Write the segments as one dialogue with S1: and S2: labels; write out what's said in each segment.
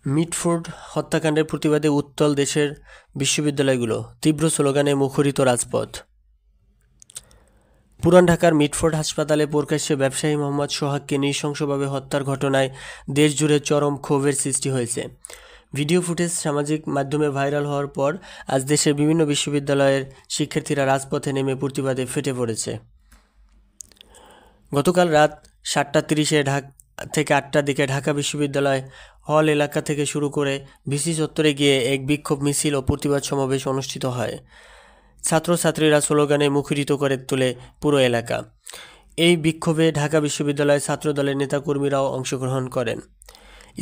S1: Mitford হত্যাকাণ্ডের প্রতিবাদে উত্তাল দেশের বিশ্ববিদ্যালয়গুলো, তীব্র স্লোগানে মুখরিত রাজপথ। পুরান ঢাকার মিটফোর্ড হাসপাতালে প্রকাশ্যে ব্যবসায়ী মোহাম্মদ সোহাগকে নৃশংসভাবে হত্যার ঘটনায় দেশজুড়ে চরম ক্ষোভের সৃষ্টি হয়েছে। ভিডিও ফুটেজ সামাজিক মাধ্যমে ভাইরাল হওয়ার পর আজ দেশের বিভিন্ন বিশ্ববিদ্যালয়ের শিক্ষার্থীরা রাজপথে নেমে প্রতিবাদে ফেটে পড়েছে। গতকাল রাত 7:30 থেকে 8টার দিকে ঢাকা বিশ্ববিদ্যালয় হল এলাকা থেকে শুরু করে ভিসি চত্বরে গিয়ে এক বিক্ষোভ মিছিল ও প্রতিবাদ সমাবেশ অনুষ্ঠিত হয়। ছাত্রছাত্রীরা স্লোগানে মুখরিত করে তোলে পুরো এলাকা। এই বিক্ষোভে ঢাকা বিশ্ববিদ্যালয় ছাত্রদলের নেতাকর্মীরাও অংশগ্রহণ করেন।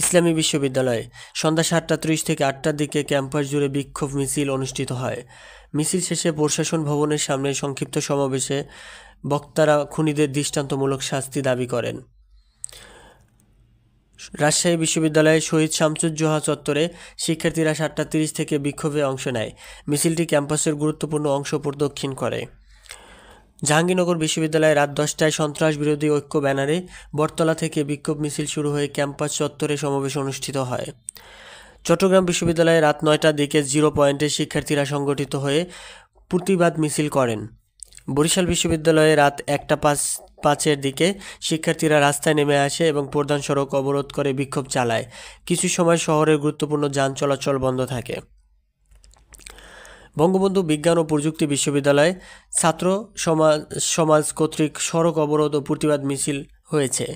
S1: ইসলামী বিশ্ববিদ্যালয়ে সন্ধ্যা 7:30 থেকে 8টার দিকে ক্যাম্পাস জুড়ে বিক্ষোভ মিছিল অনুষ্ঠিত হয়। মিছিল শেষে প্রশাসন ভবনের সামনে সংক্ষিপ্ত সমাবেশে বক্তারা খুনিদের দৃষ্টান্তমূলক শাস্তি দাবি করেন। রাজশাহী বিশ্ববিদ্যালয়ে শহীদ শামসুজ্জোহা চত্বরে শিক্ষার্থীরা 7:30 থেকে বিক্ষোভে অংশ নেয়। মিছিলটি ক্যাম্পাসের গুরুত্বপূর্ণ অংশ প্রদক্ষিণ করে। জাহাঙ্গীরনগর বিশ্ববিদ্যালয়ে রাত 10টায় সন্ত্রাস বিরোধী ঐক্য ব্যানারে বটতলা থেকে বিক্ষোভ মিছিল শুরু হয়ে ক্যাম্পাস চত্বরে সমাবেশ অনুষ্ঠিত হয়। চট্টগ্রাম বিশ্ববিদ্যালয়ে রাত 9টার দিকে 0 পয়েন্টে শিক্ষার্থীরা সংগঠিত হয়ে প্রতিবাদ মিছিল করেন। বরিশাল বিশ্ববিদ্যালয়ে রাত 1:05-এর দিকে শিক্ষার্থীরা রাস্তায় নেমে আসে এবং প্রধান সড়ক অবরোধ করে বিক্ষোভ চালায়। কিছু সময় শহরের গুরুত্বপূর্ণ যান চলাচল বন্ধ থাকে। বঙ্গবন্ধু বিজ্ঞান ও প্রযুক্তি বিশ্ববিদ্যালয়ে ছাত্র সমাজ কর্তৃক সড়ক অবরোধ ও প্রতিবাদ মিছিল হয়েছে।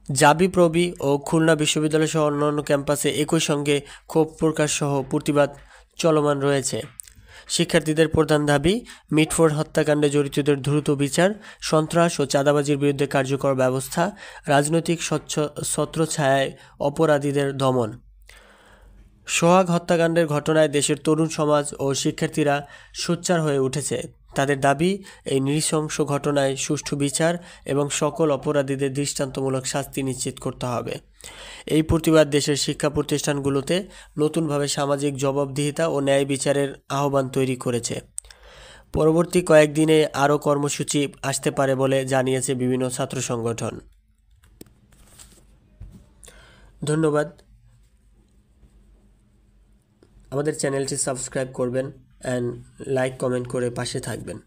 S1: জাবিপ্রবি ও খুলনা বিশ্ববিদ্যালয় সহ অন্যান্য ক্যাম্পাসে একই সঙ্গে ক্ষোভ প্রকাশ সহ প্রতিবাদ চলমান রয়েছে। শিক্ষার্থীদের প্রধান দাবি, মিটফোর্ড হত্যাকাণ্ডে জড়িতদের দ্রুত বিচার, সন্ত্রাস ও চাঁদাবাজির বিরুদ্ধে কার্যকর ব্যবস্থা, রাজনৈতিক ছত্রছায়ায় অপরাধীদের দমন। সোহাগ হত্যাকাণ্ডের ঘটনায় দেশের তরুণ সমাজ ও শিক্ষার্থীরা সোচ্চার হয়ে উঠেছে। তাদের দাবি, এই নৃশংস ঘটনায় সুষ্ঠু বিচার এবং সকল অপরাধীদের দৃষ্টান্তমূলক শাস্তি নিশ্চিত করতে হবে। এই প্রতিবাদ দেশের শিক্ষা প্রতিষ্ঠানগুলোতে নতুনভাবে সামাজিক জবাবদিহিতা ও ন্যায় বিচারের আহ্বান তৈরি করেছে। পরবর্তী কয়েকদিনে আরও কর্মসূচি আসতে পারে বলে জানিয়েছে বিভিন্ন ছাত্র সংগঠন। ধন্যবাদ। আমাদের চ্যানেলটি সাবস্ক্রাইব করবেন অ্যান্ড লাইক কমেন্ট করে পাশে থাকবেন।